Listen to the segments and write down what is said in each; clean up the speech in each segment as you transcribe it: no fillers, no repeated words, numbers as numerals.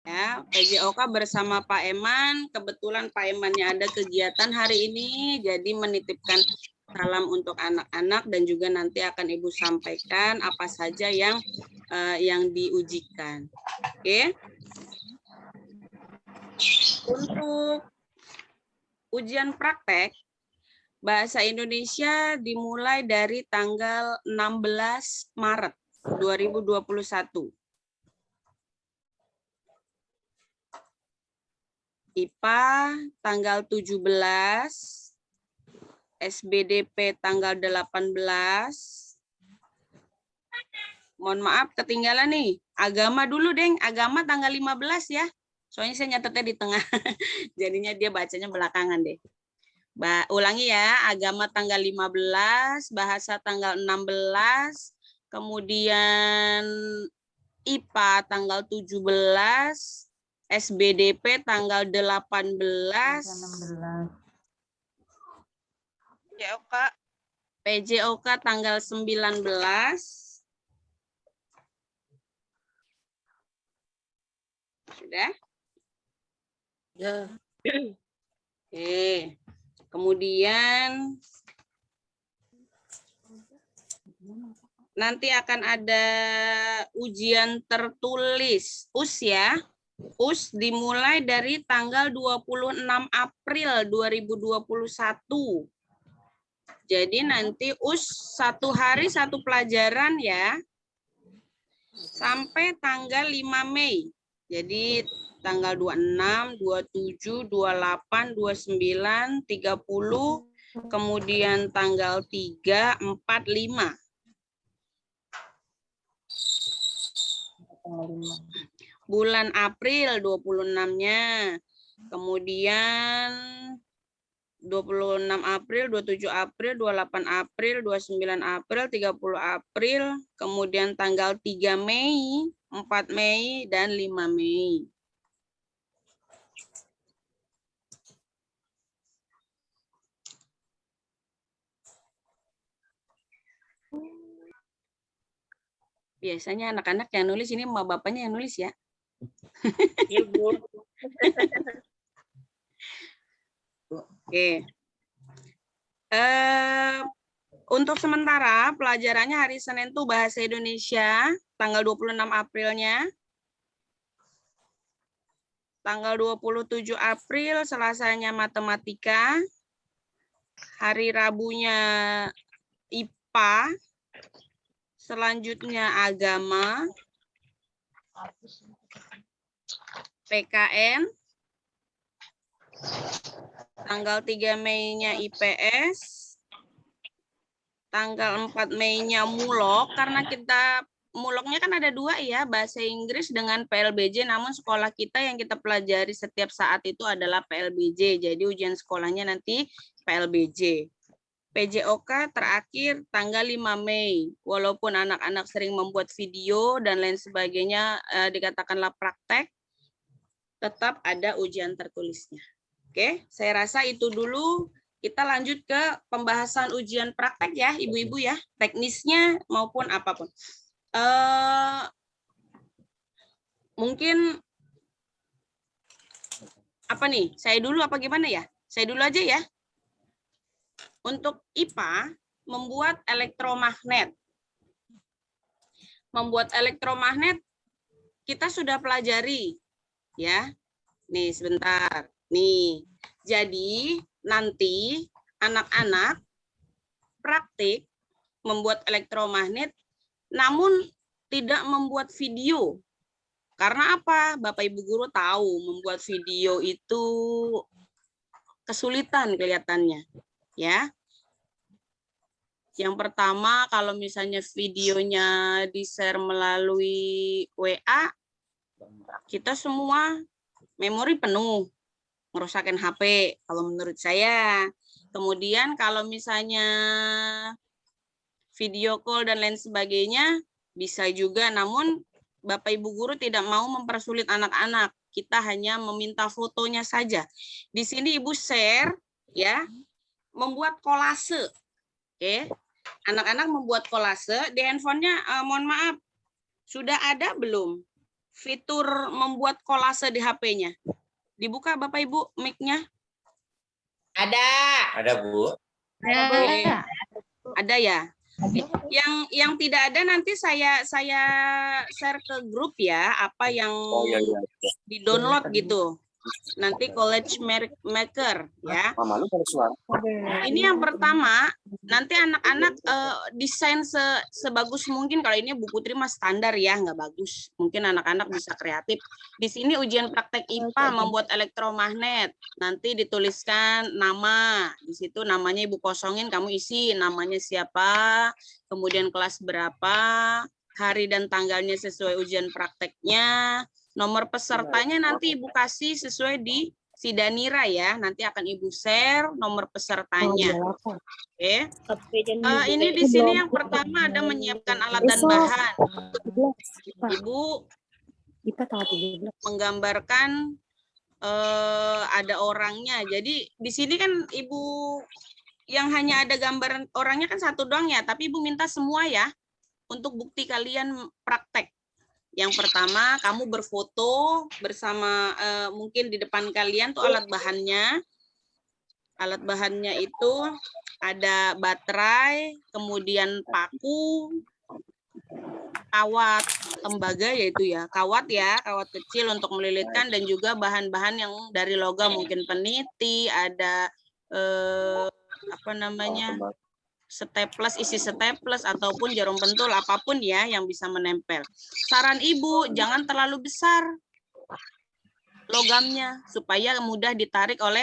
Ya, PJOK bersama Pak Eman. Kebetulan Pak Emannya ada kegiatan hari ini, jadi menitipkan salam untuk anak-anak dan juga nanti akan Ibu sampaikan apa saja yang diujikan. Oke. Untuk ujian praktek Bahasa Indonesia dimulai dari tanggal 16 Maret 2021. IPA tanggal 17, SBDP tanggal 18. Mohon maaf ketinggalan nih. Agama dulu, Deng. Agama tanggal 15 ya. Soalnya saya nyatetnya di tengah. Jadinya dia bacanya belakangan deh. Ulangi ya, agama tanggal 15, bahasa tanggal 16, kemudian IPA tanggal 17, SBDP tanggal 18, PJOK tanggal 19. Sudah? Ya. Oke. Kemudian nanti akan ada ujian tertulis US ya. US dimulai dari tanggal 26 April 2021. Jadi nanti US 1 hari 1 pelajaran ya. Sampai tanggal 5 Mei. Jadi tanggal 26, 27, 28, 29, 30, kemudian tanggal 3, 4, 5. Bulan April 26-nya. Kemudian 26 April, 27 April, 28 April, 29 April, 30 April, kemudian tanggal 3 Mei, 4 Mei, dan 5 Mei. Biasanya anak-anak yang nulis ini sama bapaknya yang nulis ya. Iya, Bu. Oke. Untuk sementara pelajarannya hari Senin tuh Bahasa Indonesia, tanggal 26 Aprilnya. Tanggal 27 April Selasanya Matematika. Hari Rabunya IPA. Selanjutnya Agama. PKN. Tanggal 3 Mei-nya IPS. Tanggal 4 Mei-nya Mulok, karena kita Muloknya kan ada 2 ya, Bahasa Inggris dengan PLBJ, namun sekolah kita yang kita pelajari setiap saat itu adalah PLBJ, jadi ujian sekolahnya nanti PLBJ. PJOK terakhir tanggal 5 Mei, walaupun anak-anak sering membuat video dan lain sebagainya, dikatakanlah praktek, tetap ada ujian tertulisnya. Oke, saya rasa itu dulu. Kita lanjut ke pembahasan ujian praktek ya, Ibu-ibu ya, teknisnya maupun apapun. Mungkin apa nih? Saya dulu apa gimana ya? Saya dulu aja ya. Untuk IPA, membuat elektromagnet. Membuat elektromagnet kita sudah pelajari ya. Nih sebentar. Nih. Jadi nanti anak-anak praktik membuat elektromagnet namun tidak membuat video. Karena apa? Bapak Ibu guru tahu membuat video itu kesulitan kelihatannya, ya. Yang pertama, kalau misalnya videonya di-share melalui WA, kita semua memori penuh, ngerusakin HP kalau menurut saya. Kemudian kalau misalnya video call dan lain sebagainya, bisa juga, namun Bapak Ibu guru tidak mau mempersulit anak-anak. Kita hanya meminta fotonya saja. Di sini Ibu share ya, membuat kolase. Oke. Anak-anak membuat kolase di handphonenya, mohon maaf, sudah ada belum? fitur membuat kolase di HP-nya? Dibuka Bapak Ibu mic-nya. Ada, Bu. Oke. Ada ya. Yang tidak ada nanti saya share ke grup ya, apa yang di-download gitu. Nanti College Maker ya. Ini yang pertama, nanti anak-anak desain sebagus mungkin. Kalau ini Bu Putri mah standar ya, nggak bagus. Mungkin anak-anak bisa kreatif. Di sini ujian praktek IPA membuat elektromagnet. Nanti dituliskan nama. Di situ namanya Ibu kosongin, kamu isi namanya siapa, kemudian kelas berapa, hari dan tanggalnya sesuai ujian prakteknya. Nomor pesertanya nanti Ibu kasih sesuai di Sidanira ya. Nanti akan Ibu share nomor pesertanya. Oke. Ini di sini yang pertama ada menyiapkan alat dan bahan. Ibu menggambarkan ada orangnya. Jadi di sini kan Ibu yang hanya ada gambaran orangnya kan satu doang ya. Tapi Ibu minta semua ya untuk bukti kalian praktek. Yang pertama, kamu berfoto bersama mungkin di depan kalian tuh alat bahannya. Alat bahannya itu ada baterai, kemudian paku, kawat tembaga yaitu ya, kawat kecil untuk melilitkan dan juga bahan-bahan yang dari logam mungkin peniti, ada apa namanya? Staples, isi staples ataupun jarum pentul apapun ya yang bisa menempel. Saran Ibu jangan terlalu besar logamnya supaya mudah ditarik oleh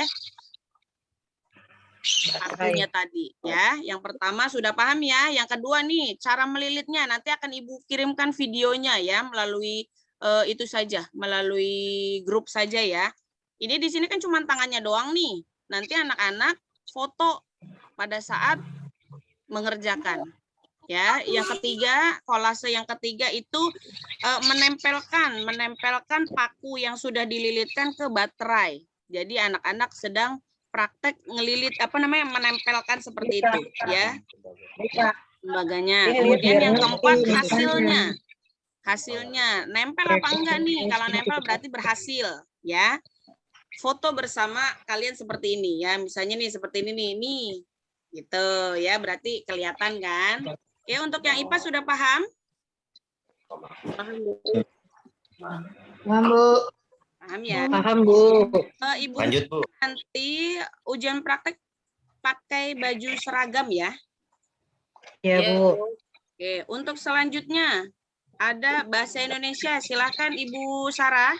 pakunya tadi ya. Yang pertama sudah paham ya. Yang kedua nih cara melilitnya nanti akan Ibu kirimkan videonya ya melalui itu saja, melalui grup saja ya. Ini di sini kan cuma tangannya doang nih. Nanti anak-anak foto pada saat mengerjakan ya. Yang ketiga, kolase yang ketiga itu menempelkan paku yang sudah dililitkan ke baterai. Jadi anak-anak sedang praktek ngelilit menempelkan seperti itu ya lembaganya. Kemudian yang keempat hasilnya nempel apa enggak nih? Kalau nempel berarti berhasil ya. Foto bersama kalian seperti ini ya, misalnya nih seperti ini nih. Gitu ya, berarti kelihatan kan? Ya, untuk yang IPA sudah paham? Paham, Bu. Paham ya? Paham, Bu. Ibu Lanjut, Bu. nanti ujian praktek pakai baju seragam ya? Ya, Bu. Oke, untuk selanjutnya ada bahasa Indonesia. Silakan Ibu Sarah.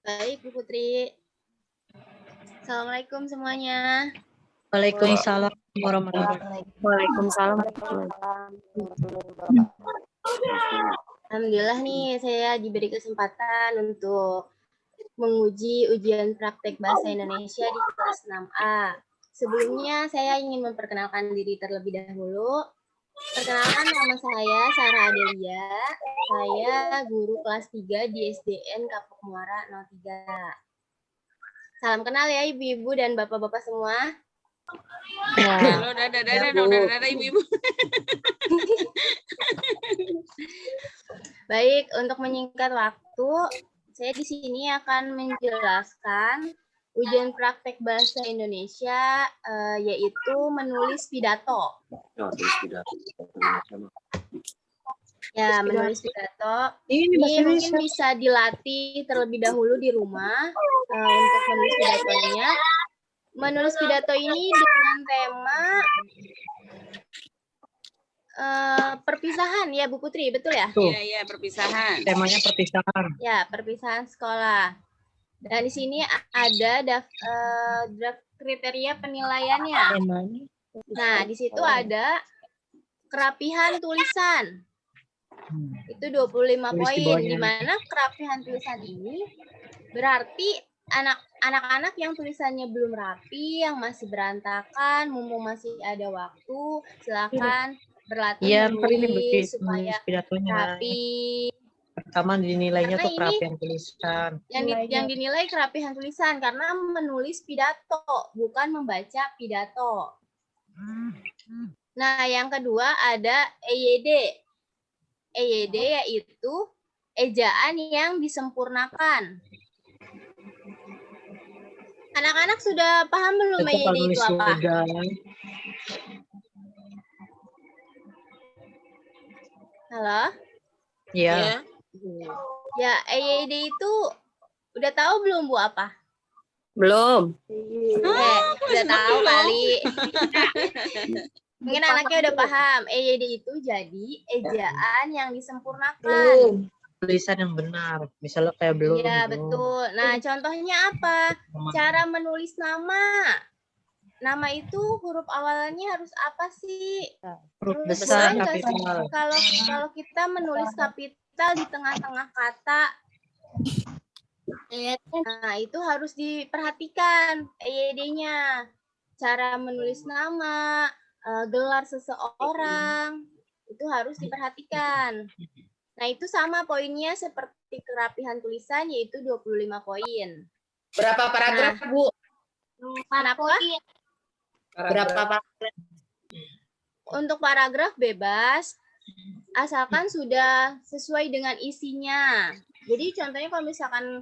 Baik, Bu Putri. Assalamualaikum semuanya. Waalaikumsalam warahmatullahi wabarakatuh. Waalaikumsalam. Alhamdulillah nih saya diberi kesempatan untuk menguji ujian praktek bahasa Indonesia di kelas 6A. Sebelumnya saya ingin memperkenalkan diri terlebih dahulu. Perkenalkan, nama saya Sarah Adelia. Saya guru kelas 3 di SDN Kapuk Muara 03. Salam kenal ya ibu-ibu dan bapak-bapak semua. Halo, dadah ibu-ibu. Baik, untuk menyingkat waktu, saya di sini akan menjelaskan ujian praktek bahasa Indonesia, yaitu menulis pidato. Ya, menulis pidato. Ini mungkin bisa dilatih terlebih dahulu di rumah untuk menulis pidatonya. Menulis pidato ini dengan tema perpisahan ya Bu Putri, betul ya? Iya, perpisahan. Temanya perpisahan. Ya, perpisahan sekolah. Dan di sini ada draft kriteria penilaiannya. Nah, di situ ada kerapihan tulisan. Itu 25 poin, di mana kerapihan tulisan ini berarti anak-anak yang tulisannya belum rapi, yang masih berantakan, mumpung masih ada waktu, silakan berlatih menulis supaya rapi. Pertama dinilainya Karena tuh kerapihan tulisan. Yang dinilai kerapihan tulisan karena menulis pidato, bukan membaca pidato. Nah, yang kedua ada EYD. EYD yaitu ejaan yang disempurnakan. Anak-anak sudah paham belum Tetap EYD itu apa? sudah. Halo? Ya. Ya, EYD itu udah tahu belum Bu apa? Belum. Udah tahu kali. Mungkin anaknya udah paham. EYD itu jadi ejaan yang disempurnakan. Tulisan yang benar. Misalnya kayak belum. Iya, betul. Nah, contohnya apa? Cara menulis nama. Nama itu huruf awalannya harus apa sih? Huruf Huruf besar, besar nggak sih? kapital. Kalau kita menulis kapital di tengah-tengah kata, nah itu harus diperhatikan EYD-nya. Cara menulis nama, gelar seseorang, itu harus diperhatikan. Nah, itu sama poinnya seperti kerapihan tulisan, yaitu 25 poin. Berapa paragraf, Bu? Kenapa? Berapa paragraf? Untuk paragraf bebas, asalkan sudah sesuai dengan isinya. Jadi contohnya kalau misalkan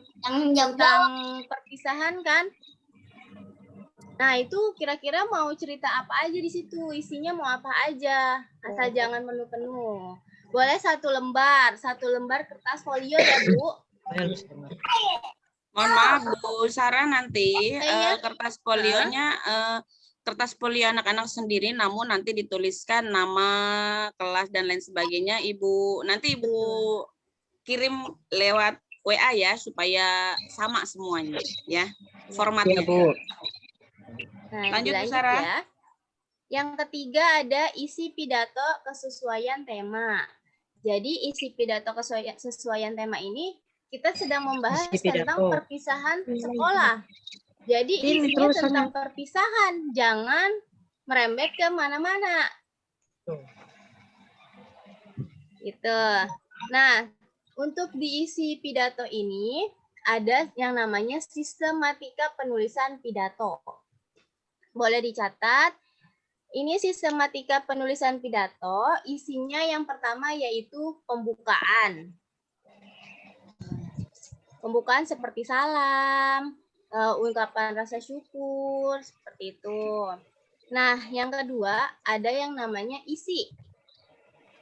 tentang perpisahan kan, nah itu kira-kira mau cerita apa aja di situ, isinya mau apa aja, asal jangan penuh-penuh. Boleh satu lembar kertas folio ya Bu. Mohon maaf Bu Sarah, nanti Iya. kertas folionya kertas folio anak-anak sendiri, namun nanti dituliskan nama, kelas dan lain sebagainya. Nanti Ibu kirim lewat WA ya supaya sama semuanya ya formatnya. Iya, Bu. Nah, Lanjut, Bu dilanjut Sarah. ya. Yang ketiga ada isi pidato kesesuaian tema. Jadi isi pidato kesesuaian tema ini kita sedang membahas Isi pidato. tentang perpisahan sekolah. Jadi Ini isinya terusannya. tentang perpisahan, jangan merembet ke mana-mana. Gitu. Nah, untuk diisi pidato ini ada yang namanya sistematika penulisan pidato. Boleh dicatat. Ini sistematika penulisan pidato, isinya yang pertama yaitu pembukaan. Pembukaan seperti salam, ungkapan rasa syukur, seperti itu. Nah, yang kedua ada yang namanya isi.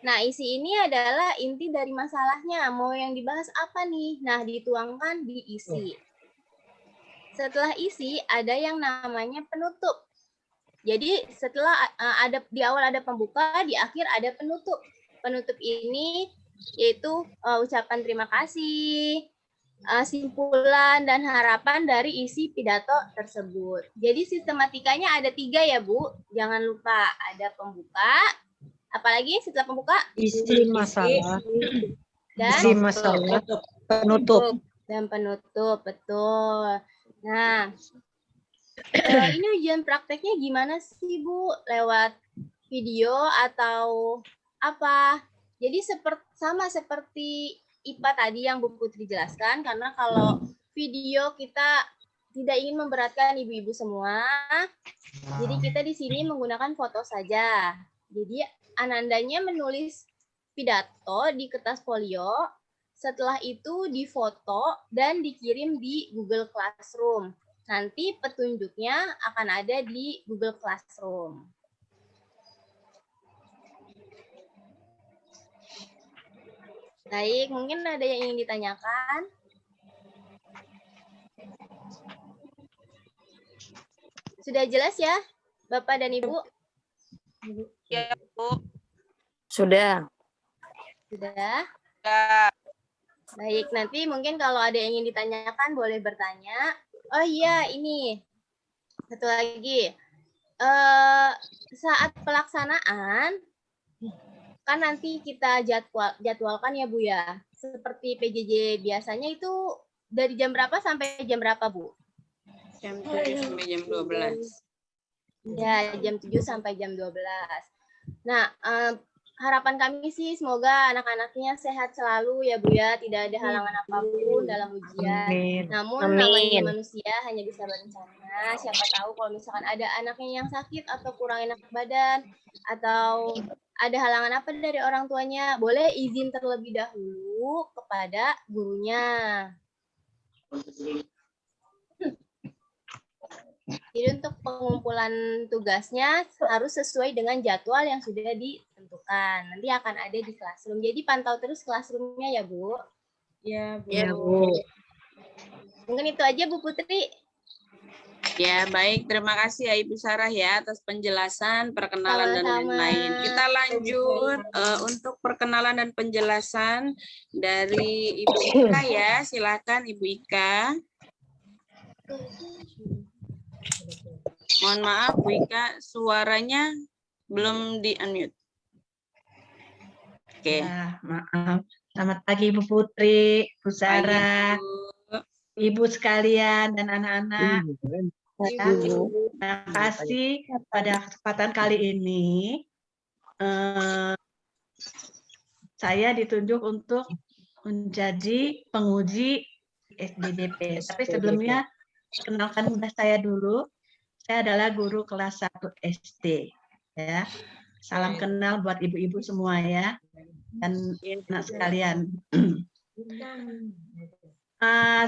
Nah, isi ini adalah inti dari masalahnya. Mau yang dibahas apa nih? Nah, dituangkan di isi. Setelah isi, ada yang namanya penutup. Jadi setelah di awal ada pembuka, di akhir ada penutup. Penutup ini yaitu ucapan terima kasih, simpulan dan harapan dari isi pidato tersebut. Jadi sistematikanya ada 3 ya Bu. Jangan lupa ada pembuka, apalagi setelah pembuka Isi masalah. dan Isi masalah. Penutup. dan penutup, betul. Nah, ini ujian prakteknya gimana sih Bu? Lewat video atau apa? Jadi sama seperti IPA tadi yang Bu Putri jelaskan, karena kalau video kita tidak ingin memberatkan ibu-ibu semua, jadi kita di sini menggunakan foto saja. Jadi anandanya menulis pidato di kertas folio, setelah itu difoto dan dikirim di Google Classroom. Nanti petunjuknya akan ada di Google Classroom. Baik, mungkin ada yang ingin ditanyakan? Sudah jelas ya, Bapak dan Ibu? Ya Bu. Sudah. Sudah? Ya. Baik, nanti mungkin kalau ada yang ingin ditanyakan boleh bertanya. Oh iya, ini. Satu lagi. Saat pelaksanaan, kan nanti kita jadwalkan ya Bu ya. Seperti PJJ biasanya itu dari jam berapa sampai jam berapa Bu? Jam 7 sampai jam 12. Ya, jam 7 sampai jam 12. Nah, harapan kami sih semoga anak-anaknya sehat selalu ya Bu ya, tidak ada halangan apapun dalam ujian. Amin. Namun Amin. namanya manusia hanya bisa berencana. Siapa tahu kalau misalkan ada anaknya yang sakit atau kurang enak badan atau ada halangan apa dari orang tuanya, boleh izin terlebih dahulu memberitahu kepada gurunya. Jadi untuk pengumpulan tugasnya harus sesuai dengan jadwal yang sudah ditentukan. Nanti akan ada di Classroom. Jadi pantau terus Classroom-nya ya, Bu. Ya, Bu. Ya, Bu. Mungkin itu aja, Bu Putri. Ya, baik. Terima kasih ya Ibu Sarah ya atas penjelasan, perkenalan dan Sama-sama. lain-lain. Kita lanjut untuk perkenalan dan penjelasan dari Ibu Ika ya. Silakan Ibu Ika. Mohon maaf Bu Ika, suaranya belum di-unmute. Oke. Ya, maaf. Selamat pagi Ibu Putri, Bu Sarah, Pagi, Bu. Ibu sekalian dan anak-anak. Terima kasih pada kesempatan kali ini. Saya ditunjuk untuk menjadi penguji SBDP. Tapi sebelumnya, kenalkan saya dulu. Saya adalah guru kelas 1 SD. Ya. Salam kenal buat ibu-ibu semua ya. Dan anak sekalian.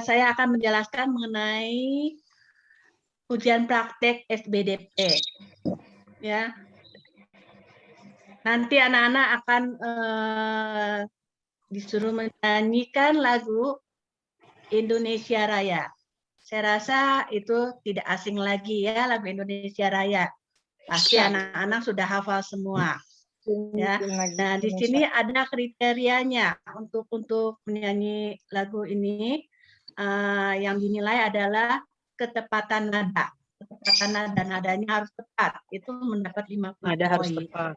Saya akan menjelaskan mengenai ujian praktek SBDP. Ya. Nanti anak-anak akan disuruh menyanyikan lagu Indonesia Raya. Saya rasa itu tidak asing lagi ya, lagu Indonesia Raya. Pasti anak-anak sudah hafal semua. Ya. Nah, di sini ada kriterianya untuk menyanyi lagu ini. Yang dinilai adalah ketepatan nada. Ketepatan nada, nadanya harus tepat. Itu mendapat 50 poin. Nada harus tepat.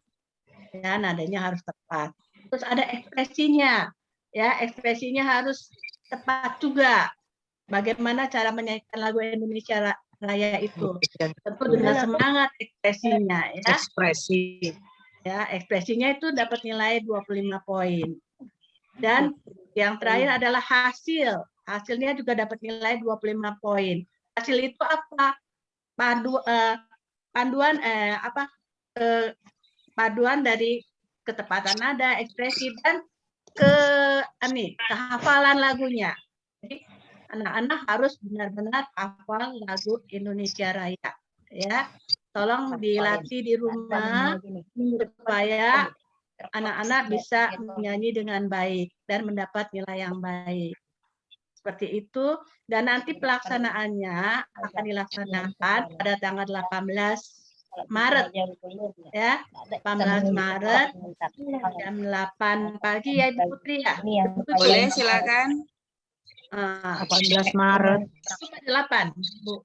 Ya, nadanya harus tepat. Terus ada ekspresinya. Ya, ekspresinya harus tepat juga. Bagaimana cara menyanyikan lagu Indonesia Raya itu? Tentu dengan semangat ekspresinya ya. Ekspresi. Ya, ekspresinya itu dapat nilai 25 poin. Dan yang terakhir adalah hasil. Hasilnya juga dapat nilai 25 poin. Hasil itu apa? Paduan dari ketepatan nada, ekspresi dan kehafalan lagunya. Jadi anak-anak harus benar-benar hafal lagu Indonesia Raya. Ya, tolong dilatih di rumah supaya anak-anak bisa menyanyi dengan baik dan mendapat nilai yang baik. Seperti itu. Dan nanti pelaksanaannya akan dilaksanakan pada tanggal 18 Maret. Ya, 18 Maret jam 8 pagi ya Ibu Putri ya. Boleh, silakan. 18 Maret. 8, Bu.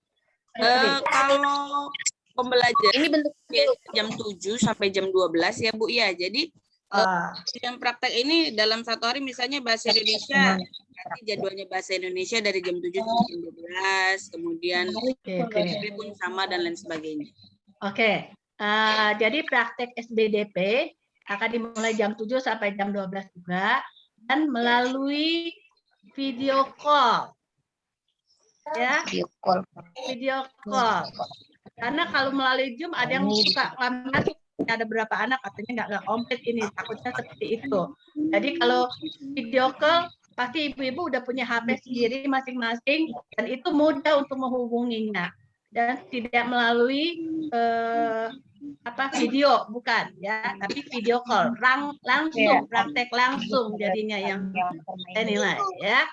Kalau pembelajaran Ini bentuk jam 7 sampai jam 12 ya Bu ya. Jadi jam praktek ini dalam satu hari misalnya bahasa Indonesia, nanti jadwalnya bahasa Indonesia dari jam 7 sampai jam 12, kemudian pun sama dan lain sebagainya. Oke. Jadi praktek SBDP akan dimulai jam 7 sampai jam 12 juga dan melalui video call. Ya. Video call. Karena kalau melalui Zoom ada yang suka lama, ada beberapa anak katanya nggak komplit ini, takutnya seperti itu. Jadi kalau video call pasti ibu-ibu udah punya HP sendiri masing-masing dan itu mudah untuk menghubunginya dan tidak melalui video bukan ya, tapi video call langsung praktek langsung jadinya yang saya nilai ya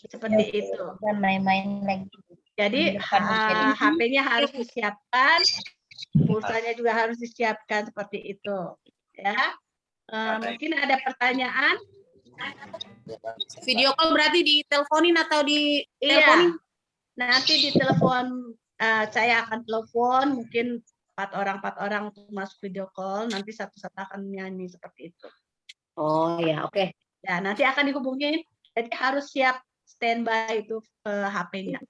seperti itu. Dan main-main lagi. Jadi HP-nya harus disiapkan, pulsanya juga harus disiapkan seperti itu. Ya, mungkin ada pertanyaan? Video call berarti diteleponin atau di Iya, nanti ditelepon. Saya akan telepon, mungkin 4 orang untuk masuk video call. Nanti satu-satu akan nyanyi seperti itu. Oh ya, oke. Ya, nanti akan dihubungin. Jadi harus siap standby itu HP-nya.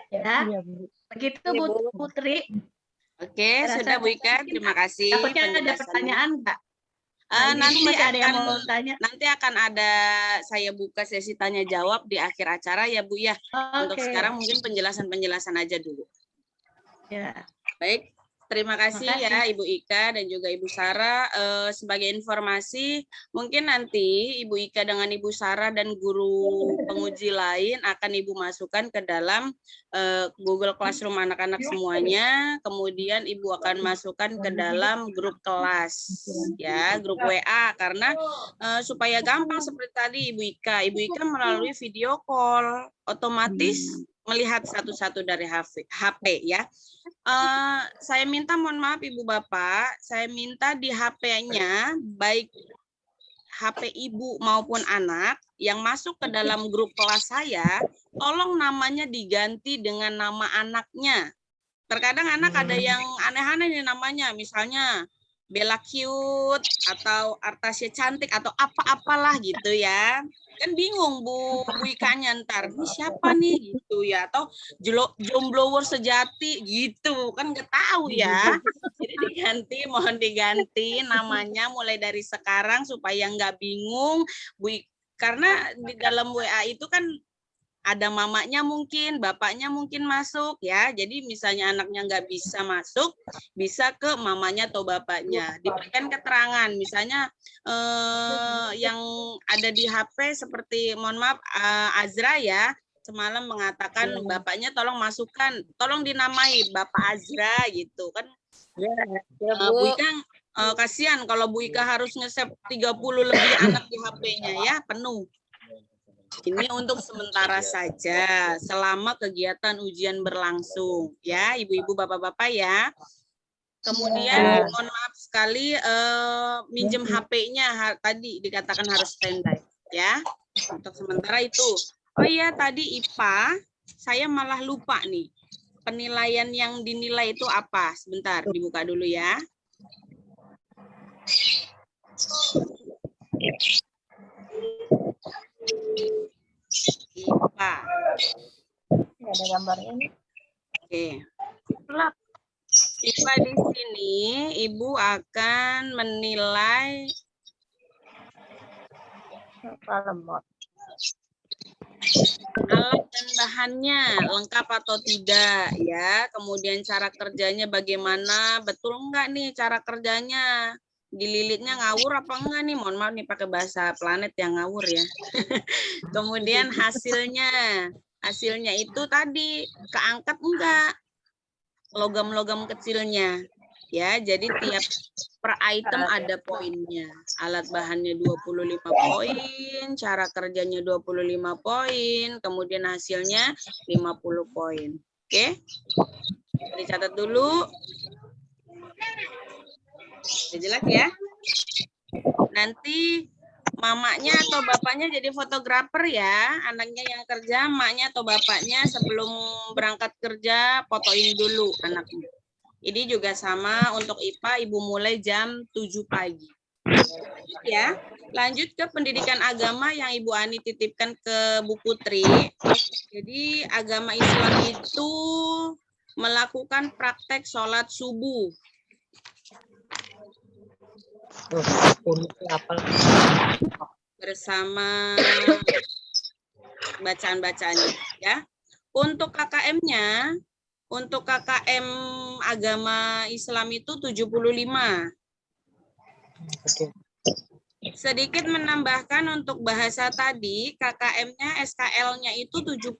Ya, begitu Bu Putri. Oke, sudah Bu Ika, terima kasih. Takutnya ada pertanyaan enggak? Nanti masih ada yang mau tanya. Nanti akan ada saya buka sesi tanya jawab di akhir acara ya Bu ya. Untuk sekarang mungkin penjelasan aja dulu. Ya. Baik, Terima kasih Makasih. ya Ibu Ika dan juga Ibu Sarah. Sebagai informasi, mungkin nanti Ibu Ika dengan Ibu Sarah dan guru penguji lain akan Ibu masukkan ke dalam Google Classroom anak-anak semuanya. Kemudian Ibu akan masukkan ke dalam grup kelas, ya, grup WA, karena supaya gampang seperti tadi Ibu Ika. Ibu Ika melalui video call otomatis melihat satu-satu dari HP ya. Saya minta mohon maaf Ibu Bapak, saya minta di HP-nya baik HP ibu maupun anak yang masuk ke dalam grup kelas saya, tolong namanya diganti dengan nama anaknya. Terkadang anak ada yang aneh-aneh nih namanya, misalnya Bella Cute atau Artasya Cantik atau apa-apalah gitu ya. Kan bingung Bu Ikanya ntar, ini siapa nih gitu ya, atau jomblower sejati gitu, kan nggak tahu ya. Jadi mohon diganti namanya mulai dari sekarang supaya nggak bingung Bu, karena di dalam WA itu kan ada mamanya mungkin, bapaknya mungkin masuk ya. Jadi misalnya anaknya nggak bisa masuk, bisa ke mamanya atau bapaknya. Diberikan keterangan, misalnya yang ada di HP seperti, mohon maaf, Azra ya, semalam mengatakan bapaknya tolong masukkan, tolong dinamai Bapak Azra gitu kan. Bu Ika kasihan kalau Bu Ika harus nge-save 30 lebih anak di HP-nya ya, penuh. Ini untuk sementara saja, selama kegiatan ujian berlangsung, ya, ibu-ibu, bapak-bapak ya. Kemudian mohon maaf sekali, minjem HP-nya tadi dikatakan harus standby, ya. Untuk sementara itu. Oh iya, tadi IPA, saya malah lupa nih. Penilaian yang dinilai itu apa? Sebentar, dibuka dulu ya. IPA. Ada gambarnya nih. Oke. IPA di sini Ibu akan menilai alat dan bahannya lengkap atau tidak ya. Kemudian cara kerjanya bagaimana? Betul enggak nih cara kerjanya? Dililitnya ngawur apa enggak nih? Mohon maaf nih pakai bahasa planet yang ngawur ya. Kemudian hasilnya itu tadi keangkat enggak logam-logam kecilnya ya. Jadi tiap per item ada poinnya. Alat bahannya 25 poin, cara kerjanya 25 poin, kemudian hasilnya 50 poin. Oke. Dicatat dulu. Udah jelas ya? Nanti mamanya atau bapaknya jadi fotografer ya, anaknya yang kerja, maknya atau bapaknya sebelum berangkat kerja fotoin dulu anaknya. Ini juga sama untuk IPA, Ibu mulai jam 7 pagi. Ya, lanjut ke pendidikan agama yang Ibu Ani titipkan ke Bu Putri. Jadi agama Islam itu melakukan praktek sholat subuh. Bersama bacaan-bacaannya ya. Untuk KKM-nya, untuk KKM agama Islam itu 75. Sedikit menambahkan untuk bahasa tadi, KKM-nya SKL-nya itu 70.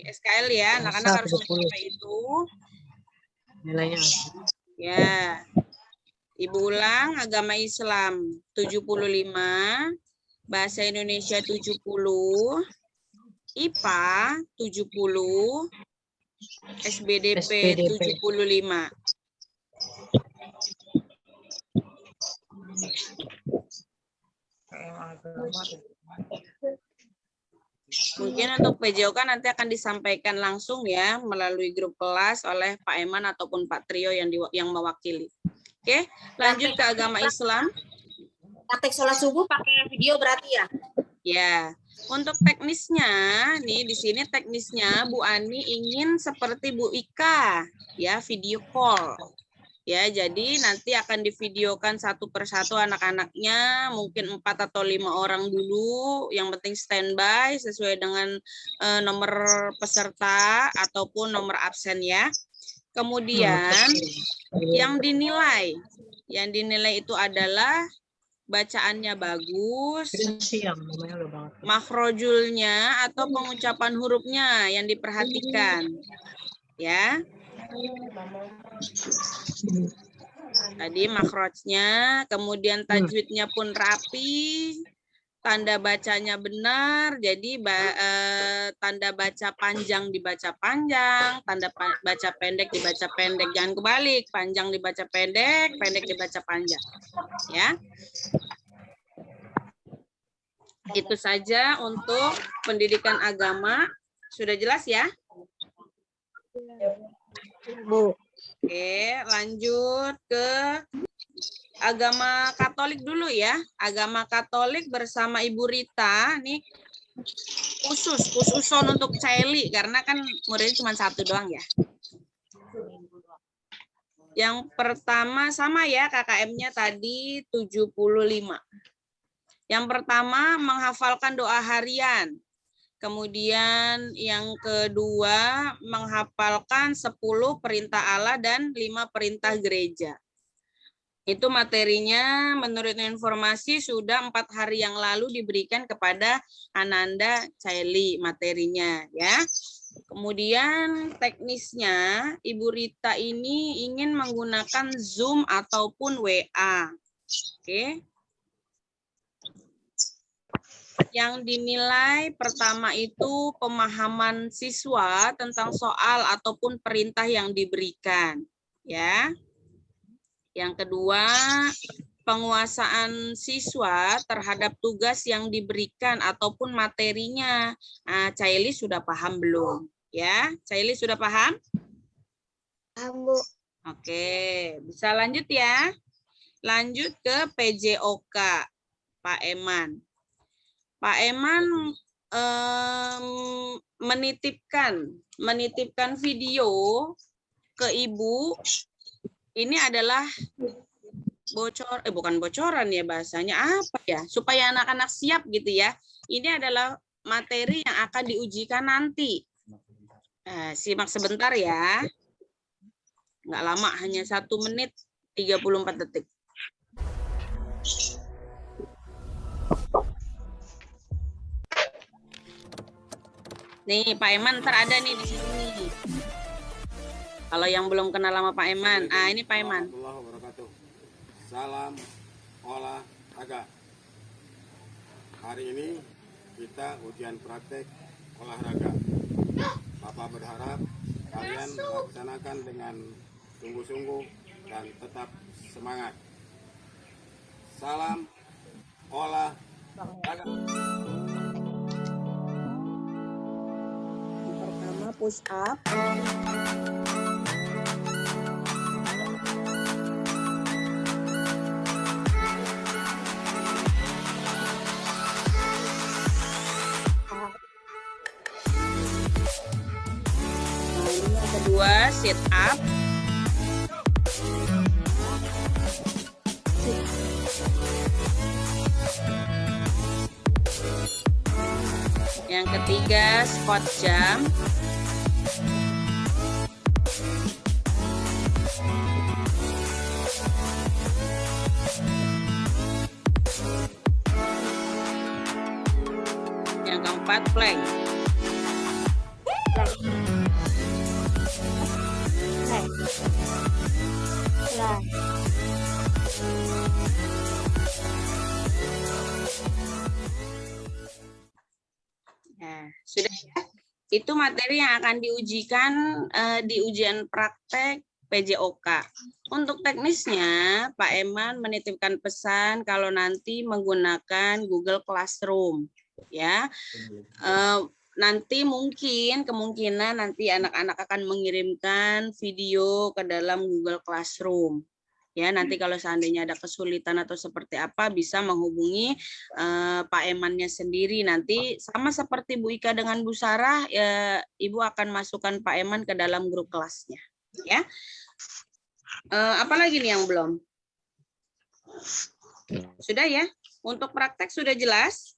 SKL ya, anak-anak harus mencapai itu. Nilainya. Ya. Ibu ulang, agama Islam 75, bahasa Indonesia 70, IPA 70, SBDP 75. Mungkin untuk PJOK nanti akan disampaikan langsung ya melalui grup kelas oleh Pak Eman ataupun Pak Trio yang mewakili. Oke, lanjut ke agama Islam. Praktek sholat subuh pakai video berarti ya? Ya, untuk teknisnya nih di sini teknisnya Bu Ani ingin seperti Bu Ika ya, video call. Ya, jadi nanti akan divideokan satu persatu anak-anaknya, mungkin 4 atau 5 orang dulu, yang penting standby sesuai dengan nomor peserta ataupun nomor absen ya. Kemudian yang dinilai itu adalah bacaannya bagus, makhrojulnya atau pengucapan hurufnya yang diperhatikan, ya. Tadi makhrojnya, kemudian tajwidnya pun rapi, tanda bacanya benar, jadi tanda baca panjang dibaca panjang, tanda baca pendek dibaca pendek, jangan kebalik, panjang dibaca pendek, pendek dibaca panjang, ya. Itu saja untuk pendidikan agama, sudah jelas ya? Bu. Oke, lanjut ke agama Katolik dulu ya. Agama Katolik bersama Ibu Rita, nih khususon untuk Caeli karena kan muridnya cuma satu doang ya. Yang pertama sama ya KKM-nya tadi 75. Yang pertama menghafalkan doa harian. Kemudian yang kedua menghafalkan 10 perintah Allah dan 5 perintah gereja. Itu materinya menurut informasi sudah 4 hari yang lalu diberikan kepada Ananda Caeli materinya ya. Kemudian teknisnya Ibu Rita ini ingin menggunakan Zoom ataupun WA. Oke. Yang dinilai pertama itu pemahaman siswa tentang soal ataupun perintah yang diberikan, ya. Yang kedua, penguasaan siswa terhadap tugas yang diberikan ataupun materinya. Nah, Caeli sudah paham belum? Ya, Caeli sudah paham? Paham, Bu. Oke, bisa lanjut ya. Lanjut ke PJOK, Pak Eman. Pak Eman menitipkan video ke Ibu. Ini adalah bukan bocoran ya bahasanya, apa ya? Supaya anak-anak siap gitu ya. Ini adalah materi yang akan diujikan nanti. Simak sebentar ya. Nggak lama, hanya 1 menit 34 detik. Nih Pak Eman ntar ada nih di sini. Kalau yang belum kenal sama Pak Eman, ini Pak Eman. Salam olahraga. Hari ini kita ujian praktek olahraga. Bapak berharap kalian melaksanakan dengan sungguh-sungguh dan tetap semangat. Salam olahraga. Pertama push up. Yang kedua sit up. Yang ketiga squat jump. Yang keempat plank. Nah, sudah ya. Itu materi yang akan diujikan di ujian praktek PJOK. Untuk teknisnya, Pak Eman menitipkan pesan kalau nanti menggunakan Google Classroom, ya. Nanti kemungkinan nanti anak-anak akan mengirimkan video ke dalam Google Classroom. Ya, nanti kalau seandainya ada kesulitan atau seperti apa bisa menghubungi Pak Emannya sendiri. Nanti sama seperti Bu Ika dengan Bu Sarah, Ibu akan masukkan Pak Eman ke dalam grup kelasnya. Ya. Apalagi nih yang belum? Sudah ya? Untuk praktek sudah jelas?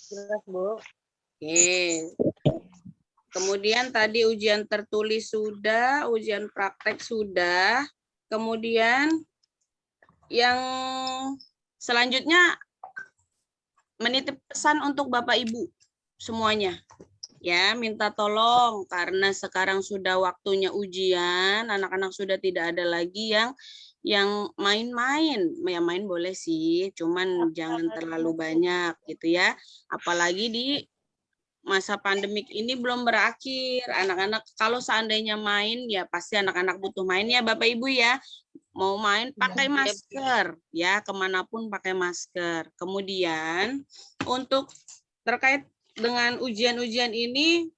Jelas, Bu. Oke. Kemudian tadi ujian tertulis sudah, ujian praktek sudah. Kemudian yang selanjutnya menitip pesan untuk Bapak Ibu semuanya. Ya, minta tolong karena sekarang sudah waktunya ujian, anak-anak sudah tidak ada lagi yang main-main. Ya main boleh sih, cuman jangan terlalu banyak gitu ya. Apalagi di masa pandemik ini belum berakhir. Anak-anak kalau seandainya main ya pasti anak-anak butuh main ya Bapak Ibu ya. Mau main pakai masker ya, kemanapun pakai masker. Kemudian untuk terkait dengan ujian-ujian ini,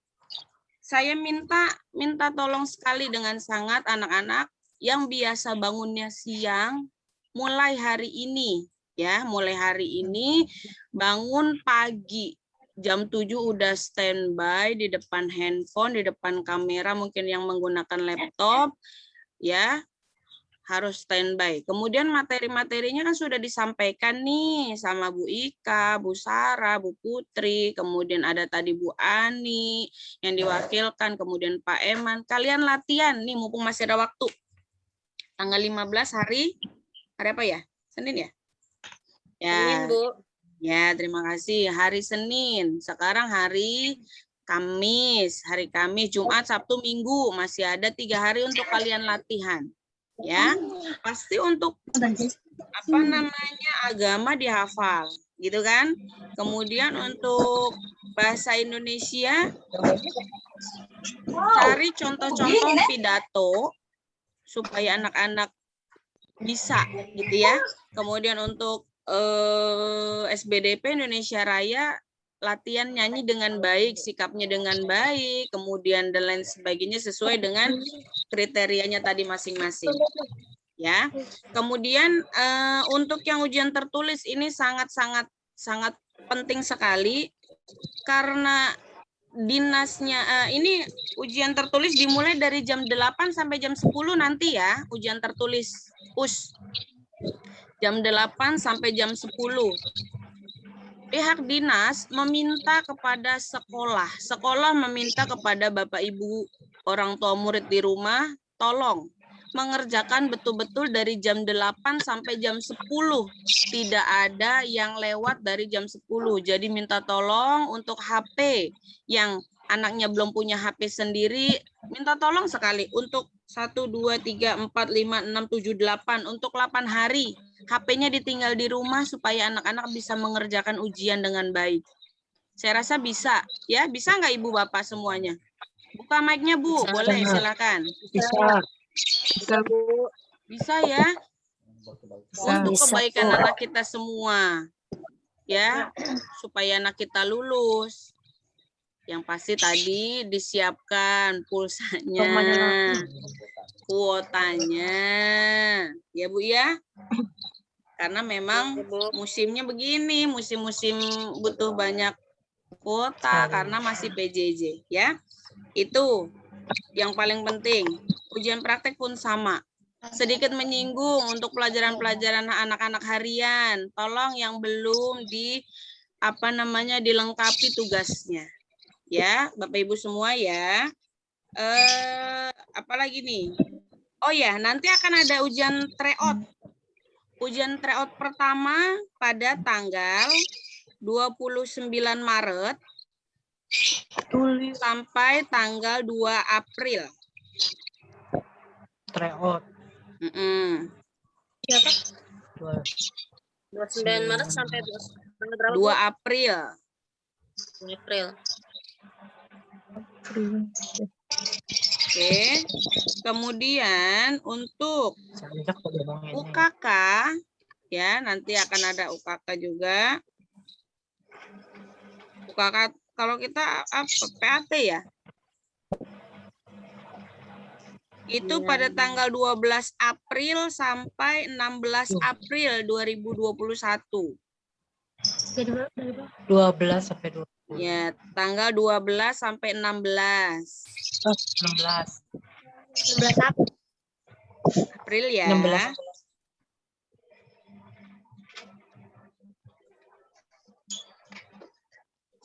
saya minta tolong sekali dengan sangat anak-anak yang biasa bangunnya siang, mulai hari ini ya, mulai hari ini bangun pagi. Jam 7 udah standby di depan handphone, di depan kamera, mungkin yang menggunakan laptop ya. Harus standby. Kemudian materi-materinya kan sudah disampaikan nih sama Bu Ika, Bu Sarah, Bu Putri, kemudian ada tadi Bu Ani yang diwakilkan, kemudian Pak Eman. Kalian latihan nih mumpung masih ada waktu. Tanggal 15 hari apa ya? Senin ya? Ya. Senin, Bu. Ya, terima kasih. Hari Senin. Sekarang hari Kamis. Hari Kamis, Jumat, Sabtu, Minggu. Masih ada 3 hari untuk kalian latihan. Ya, pasti untuk agama dihafal, gitu kan? Kemudian untuk bahasa Indonesia, cari contoh-contoh pidato supaya anak-anak bisa, gitu ya. Kemudian untuk SBDP Indonesia Raya, latihan nyanyi dengan baik, sikapnya dengan baik, kemudian dan lain sebagainya sesuai dengan kriterianya tadi masing-masing. Ya. Kemudian untuk yang ujian tertulis ini sangat penting sekali karena dinasnya ini ujian tertulis dimulai dari jam 8 sampai jam 10 nanti ya, ujian tertulis US. Jam 8 sampai jam 10. Pihak dinas meminta kepada sekolah meminta kepada Bapak Ibu orang tua murid di rumah, tolong mengerjakan betul-betul dari jam 8 sampai jam 10. Tidak ada yang lewat dari jam 10. Jadi minta tolong untuk HP yang anaknya belum punya HP sendiri, minta tolong sekali untuk 1, 2, 3, 4, 5, 6, 7, 8 untuk 8 hari. HP-nya ditinggal di rumah supaya anak-anak bisa mengerjakan ujian dengan baik. Saya rasa bisa, ya. Bisa nggak Ibu Bapak semuanya? Buka mic-nya Bu, boleh silakan. Bisa, Bu. Bisa ya. Untuk kebaikan anak kita semua, ya, supaya anak kita lulus. Yang pasti tadi disiapkan pulsanya, kuotanya, ya Bu ya. Karena memang musimnya begini, musim-musim butuh banyak kuota karena masih PJJ ya. Itu yang paling penting. Ujian praktek pun sama. Sedikit menyinggung untuk pelajaran-pelajaran anak-anak harian. Tolong yang belum dilengkapi tugasnya. Ya, Bapak Ibu semua ya. Apalagi nih? Oh ya, nanti akan ada ujian tryout. Ujian tryout pertama pada tanggal 29 Maret sampai tanggal 2 April. Tryout. Siapa? 29 Maret sampai 2 April. 2 April. Oke. Kemudian untuk UKK ya, nanti akan ada UKK juga. UKK kalau kita PAT ya. Itu pada tanggal 12 April sampai 16 April 2021. 12 sampai 20. Ya, tanggal 12 sampai 16. 16. 16 April ya. 16.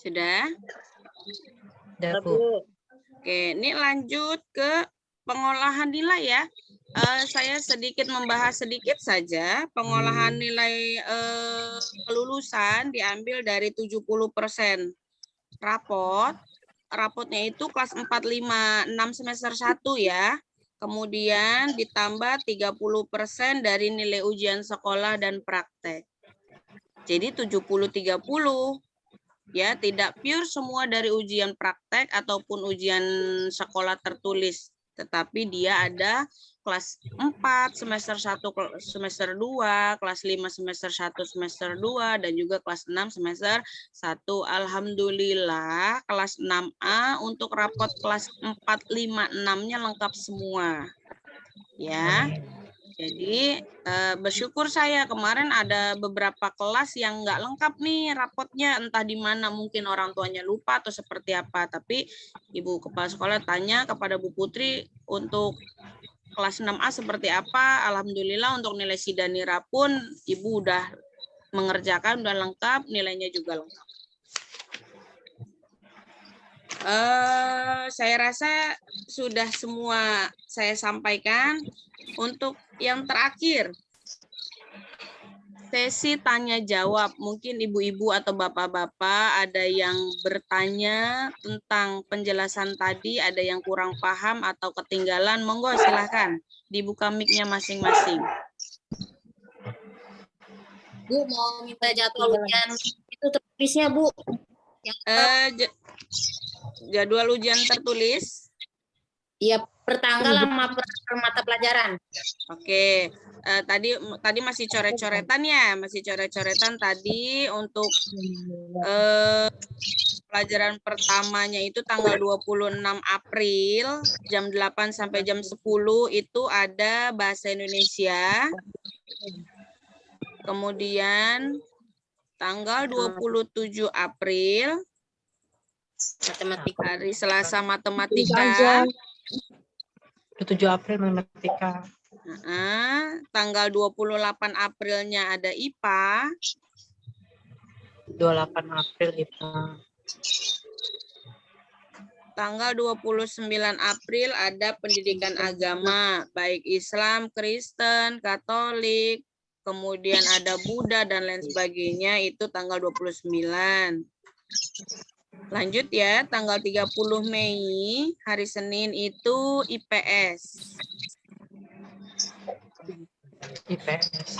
Sudah? Sudah, Bu. Oke, ini lanjut ke pengolahan nilai ya. Saya sedikit membahas sedikit saja. Pengolahan nilai kelulusan diambil dari 70% rapot. Rapotnya itu kelas 4, 5, 6 semester 1 ya. Kemudian ditambah 30% dari nilai ujian sekolah dan praktek. Jadi 70-30. Ya, tidak pure semua dari ujian praktek ataupun ujian sekolah tertulis. Tetapi dia ada kelas 4, semester 1, semester 2, kelas 5, semester 1, semester 2, dan juga kelas 6, semester 1. Alhamdulillah, kelas 6A untuk rapot kelas 4, 5, 6-nya lengkap semua. Ya, jadi bersyukur saya kemarin ada beberapa kelas yang nggak lengkap nih rapotnya, entah di mana mungkin orang tuanya lupa atau seperti apa. Tapi Ibu Kepala Sekolah tanya kepada Bu Putri untuk kelas 6A seperti apa. Alhamdulillah untuk nilai Sidanira pun Ibu udah mengerjakan, udah lengkap, nilainya juga lengkap. Saya rasa sudah semua saya sampaikan. Untuk yang terakhir, sesi tanya jawab. Mungkin ibu-ibu atau bapak-bapak ada yang bertanya tentang penjelasan tadi, ada yang kurang paham atau ketinggalan. Monggo silahkan dibuka mic-nya masing-masing. Bu, mau minta jadwal ujian itu tertulisnya, Bu. Jadwal ujian tertulis. Iya, per tanggal sama per mata pelajaran. Oke, tadi masih coret-coretan ya, masih coret-coretan tadi untuk pelajaran pertamanya itu tanggal 26 April jam 8 sampai jam 10 itu ada bahasa Indonesia. Kemudian tanggal 27 April Matematika. hari Selasa matematika. 7 April matematika. Tanggal 28 Aprilnya ada IPA. 28 April IPA. Tanggal 29 April ada pendidikan agama, baik Islam, Kristen, Katolik, kemudian ada Buddha dan lain sebagainya, itu tanggal 29. Lanjut ya, tanggal 30 Mei, hari Senin itu IPS. IPS.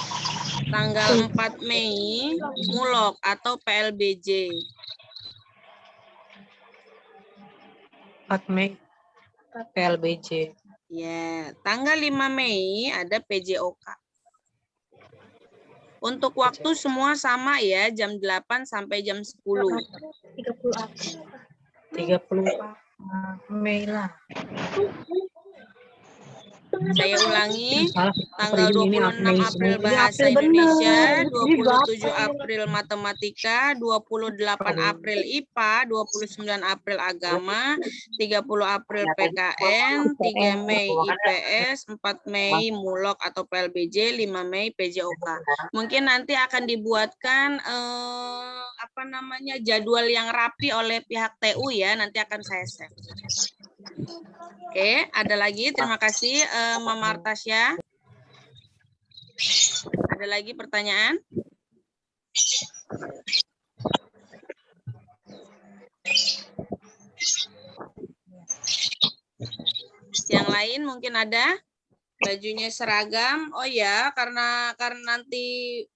Tanggal 4 Mei, Mulok atau PLBJ. 4 Mei PLBJ. Ya, tanggal 5 Mei ada PJOK. Untuk waktu semua sama ya, jam 8 sampai jam 10. 30 Mei lah. Saya ulangi, Salah, tanggal 26 April Bahasa Indonesia, 27 April Matematika, 28 April IPA, 29 April Agama, 30 April PKN, 3 Mei IPS, 4 Mei Mulok atau PLBJ, 5 Mei PJOK. Mungkin nanti akan dibuatkan jadwal yang rapi oleh pihak TU ya, nanti akan saya share. Oke, ada lagi. Terima kasih Mama Artasya. Ada lagi pertanyaan? Yang lain mungkin ada? Bajunya seragam. Oh ya, karena nanti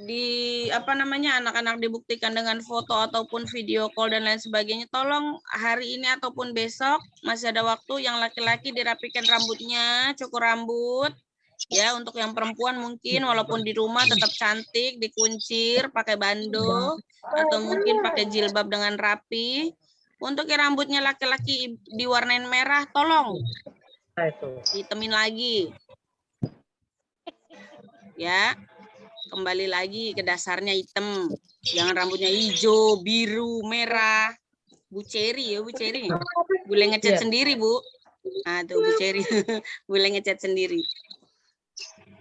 anak-anak dibuktikan dengan foto ataupun video call dan lain sebagainya, tolong hari ini ataupun besok masih ada waktu, yang laki-laki dirapikan rambutnya, cukur rambut ya. Untuk yang perempuan mungkin walaupun di rumah tetap cantik, dikuncir pakai bando atau mungkin pakai jilbab dengan rapi. Untuk yang rambutnya laki-laki diwarnain merah, tolong hitemin lagi ya. Kembali lagi ke dasarnya hitam. Jangan rambutnya hijau, biru, merah. Bu Ceri ya, Bu Ceri. Boleh ngecat sendiri, Bu. Nah, tuh Bu Ceri. Boleh ngecat sendiri.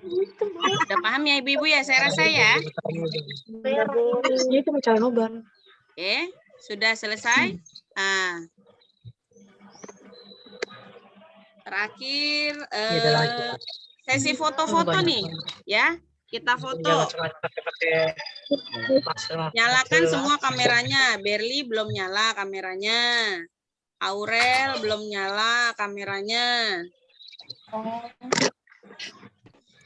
Udah paham ya Ibu-ibu ya? Saya rasa ya. Itu mencari obat. Oke, sudah selesai. Nah, Terakhir Ada lagi. sesi foto-foto nih, ya. Kita foto. Nyalakan semua kameranya. Berli belum nyala kameranya. Aurel belum nyala kameranya.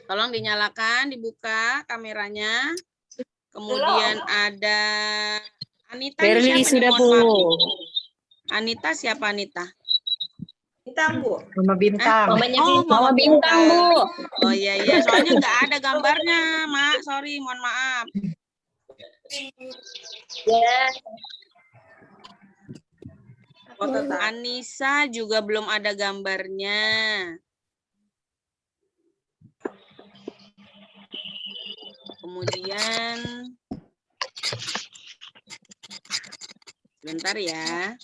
Tolong dinyalakan, dibuka kameranya. Kemudian ada Anita. Berli Siapa sudah, nih? Bu. Mohon maaf. Anita siapa Anita? Bintang, Bu. Mama Bintang. Mamanya Oh, Mama Bintang, Bu. Oh iya, soalnya nggak ada gambarnya, Mak. Sorry, mohon maaf. Anissa juga belum ada gambarnya. Kemudian, sebentar ya.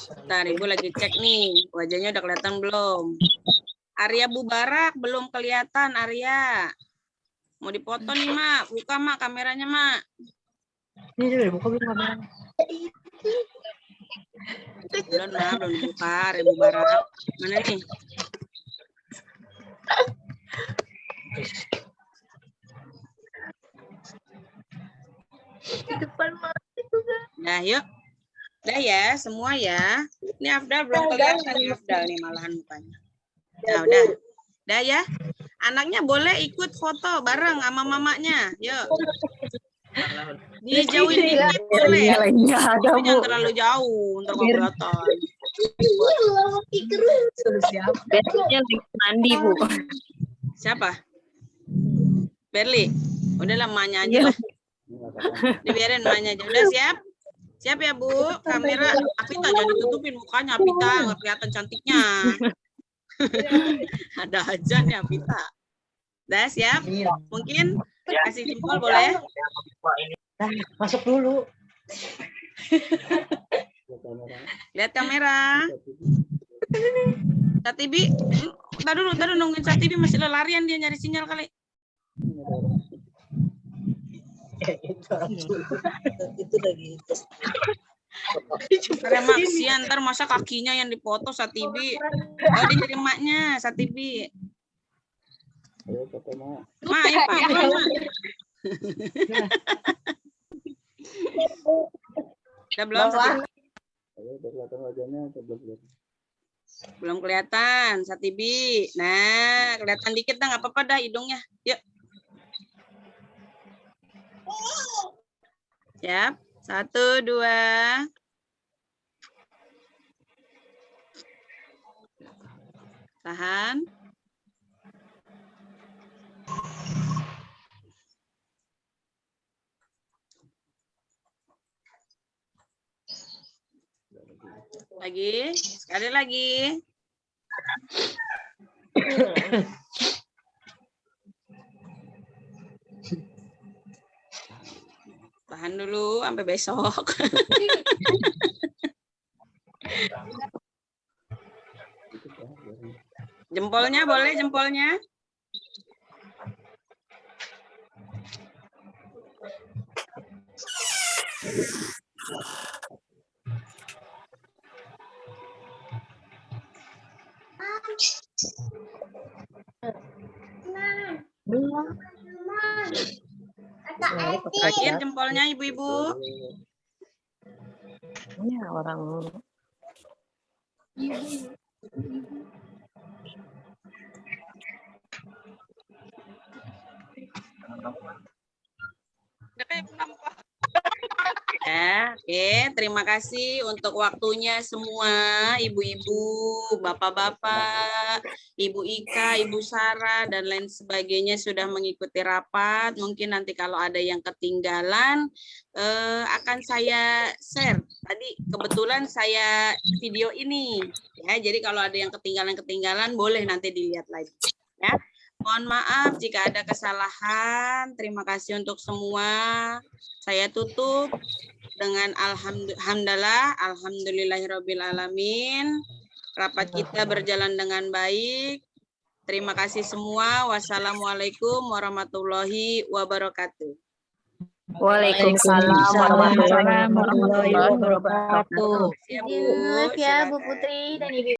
Bentar, Ibu lagi cek nih. Wajahnya udah kelihatan belum? Arya Bubarak belum kelihatan, Arya. Mau dipoto nih, Mak. Buka, Mak, kameranya, Mak. Ini udah buka belum kameranya? Belum, Mak. Belum dibuka, Arya Bubarak. Mana nih? Nah, yuk. Udah ya, semua ya. Ini Afdal belum kelihatan nih, Afdal nih malahan mukanya. Nah, udah. Udah ya. Anaknya boleh ikut foto bareng sama mamanya. Yuk. Dijauhin dikit boleh. Lainnya ada, Tapi Bu. jangan terlalu jauh untuk kelihatan. Berlinya lagi mandi, Bu. Siapa? Berli. Udahlah emaknya aja lah. Dibiarin emaknya aja. Udah siap? Siap ya, Bu? Kamera. Apita jangan ditutupin mukanya, Apita. Nggak kelihatan cantiknya. Ada aja nih, Apita. Udah siap? Mungkin kasih jempol boleh? Masuk dulu. Lihat kamera. Satibi. Ntar dulu nungguin Satibi masih larian dia nyari sinyal kali. Itu lagi. Karena maksian, ntar masa kakinya yang dipoto Satibi. Oh, dia nyari emaknya, Satibi. Ma, ayo Pak, buruan, Ma. Udah belum, Satibi? Belum kelihatan, Satibi. Nah, kelihatan dikit dah, nggak apa-apa dah hidungnya. Yuk. Siap? 1, 2. Tahan. Lagi, sekali lagi. Tahan dulu sampai besok. Jempolnya boleh, jempolnya. Terakhir jempolnya ibu-ibu. Ini orang Ya, oke, terima kasih untuk waktunya semua ibu-ibu, bapak-bapak, Ibu Ika, Ibu Sarah, dan lain sebagainya sudah mengikuti rapat. Mungkin nanti kalau ada yang ketinggalan akan saya share. Tadi kebetulan saya video ini, ya. Jadi kalau ada yang ketinggalan boleh nanti dilihat lagi, ya. Mohon maaf jika ada kesalahan. Terima kasih untuk semua. Saya tutup dengan alhamdulillahirabbil alamin. Rapat kita berjalan dengan baik. Terima kasih semua. Wassalamualaikum warahmatullahi wabarakatuh. Waalaikumsalam warahmatullahi wabarakatuh. Ya, Bu. Izin live ya Bu Silakan. Putri dan Ibu